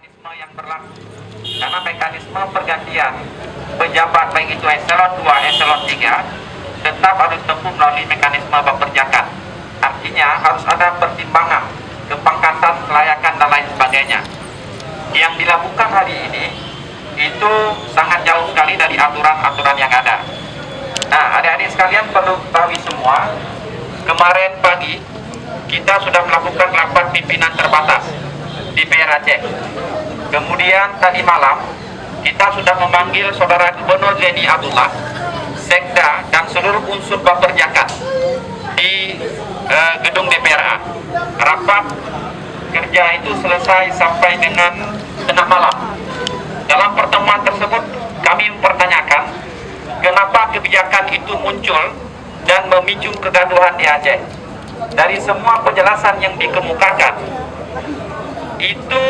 mekanisme yang berlaku. Karena mekanisme pergantian pejabat baik itu eselon 2, eselon 3 tetap harus tempuh melalui mekanisme peperjakan. Artinya harus ada pertimbangan kepangkatan, kelayakan dan lain sebagainya. Yang dilakukan hari ini itu sangat jauh sekali dari aturan-aturan yang ada. Nah, adik-adik sekalian perlu ketahui semua, kemarin pagi kita sudah melakukan rapat pimpinan terbatas DPR Aceh. Kemudian tadi malam kita sudah memanggil Saudara Gubernur Zaini Abdullah, Sekda dan seluruh unsur peperjakan di gedung DPRA. Rapat kerja itu selesai sampai dengan tengah malam. Dalam pertemuan tersebut kami mempertanyakan kenapa kebijakan itu muncul dan memicu kegaduhan di Aceh. Dari semua penjelasan yang dikemukakan itu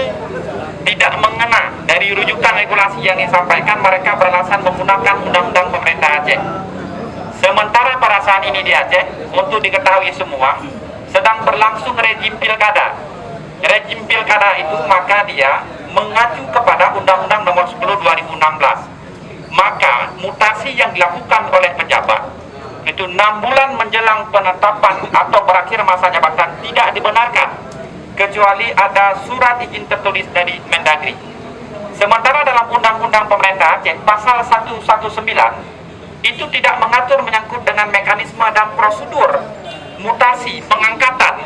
tidak mengena dari rujukan regulasi yang disampaikan. Mereka beralasan menggunakan undang-undang pemerintah Aceh. Sementara pada saat ini di Aceh, untuk diketahui semua, sedang berlangsung rejim pilkada. Rejim pilkada itu maka dia mengacu kepada Undang-Undang Nomor 10 2016. Maka mutasi yang dilakukan oleh pejabat itu 6 bulan menjelang penetapan atau berakhir masa jabatan tidak dibenarkan kecuali ada surat izin tertulis dari Mendagri. Sementara dalam Undang-Undang Pemerintah Aceh pasal 119 itu tidak mengatur menyangkut dengan mekanisme dan prosedur mutasi pengangkatan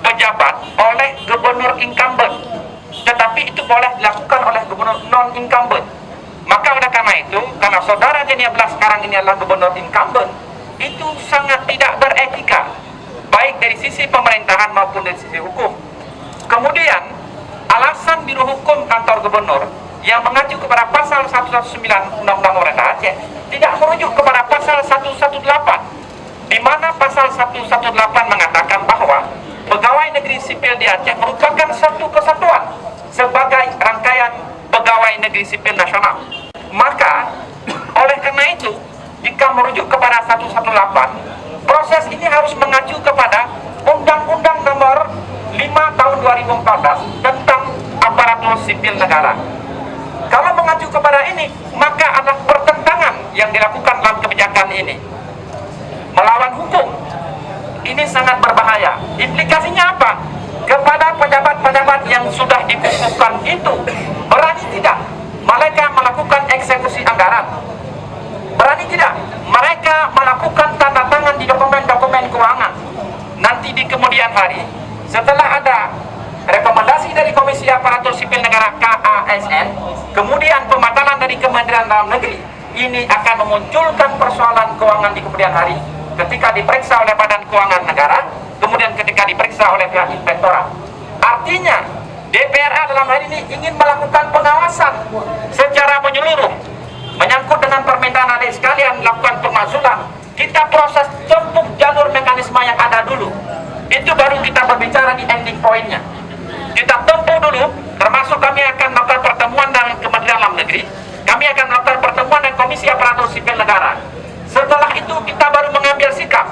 pejabat oleh gubernur incumbent, tetapi itu boleh dilakukan oleh gubernur non-incumbent. Maka oleh karena itu, karena Saudara Zaini Abdullah sekarang ini adalah gubernur incumbent, itu sangat tidak beretika, baik dari sisi pemerintahan maupun dari sisi hukum. Kemudian, alasan Biro Hukum Kantor Gubernur yang mengacu kepada pasal 119 Undang-Undang Pemerintah Aceh tidak merujuk kepada pasal 118, di mana pasal 118 mengatakan bahwa pegawai negeri sipil di Aceh merupakan satu kesatuan sebagai rangkaian pegawai negeri sipil nasional. Maka oleh karena itu, jika merujuk kepada 118, proses ini harus mengacu kepada Undang-Undang Nomor 5 tahun 2014 tentang aparatur sipil negara. Kalau mengacu kepada ini, maka ada pertentangan yang dilakukan dalam kebijakan ini melawan hukum. Ini sangat berbahaya. Implikasinya apa? Kepada pejabat-pejabat yang sudah dikukuhkan itu, berani tidak mereka melakukan eksekusi anggaran? Berani tidak mereka melakukan tanda tangan di dokumen-dokumen keuangan? Nanti di kemudian hari, setelah ada rekomendasi dari Komisi Aparatur Sipil Negara KASN, kemudian pembatalan dari Kementerian Dalam Negeri, ini akan memunculkan persoalan keuangan di kemudian hari ketika diperiksa oleh Badan Keuangan Negara, kemudian ketika diperiksa oleh pihak inspektorat. Artinya DPRA dalam hal ini ingin melakukan pengawasan secara menyeluruh menyangkut dengan permintaan adik sekalian melakukan pemakzulan. Kita proses tempuh jalur mekanisme yang ada dulu, itu baru kita berbicara di ending pointnya. Kita tempuh dulu, termasuk kami akan melakukan pertemuan dengan Kementerian Dalam Negeri, kami akan melakukan pertemuan dengan Komisi Aparatur Sipil Negara. Setelah itu kita baru mengambil sikap.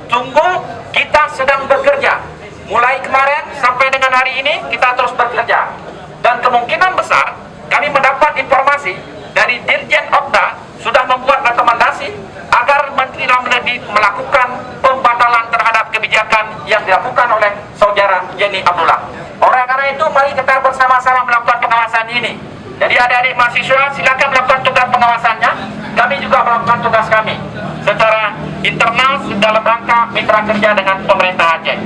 Tunggu, kita sedang bekerja. Mulai kemarin sampai dengan hari ini kita terus bekerja. Dan kemungkinan besar kami mendapat informasi dari Dirjen Okda sudah membuat rekomendasi agar Menteri Dalam Negeri melakukan pembatalan terhadap kebijakan yang dilakukan oleh Saudara Zaini Abdullah. Oleh karena itu, mari kita bersama-sama melakukan pengawasan ini. Jadi adik-adik mahasiswa silakan melakukan tugas pengawasannya. Kami juga melakukan tugas kami secara internal dalam rangka mitra kerja dengan pemerintah Aceh.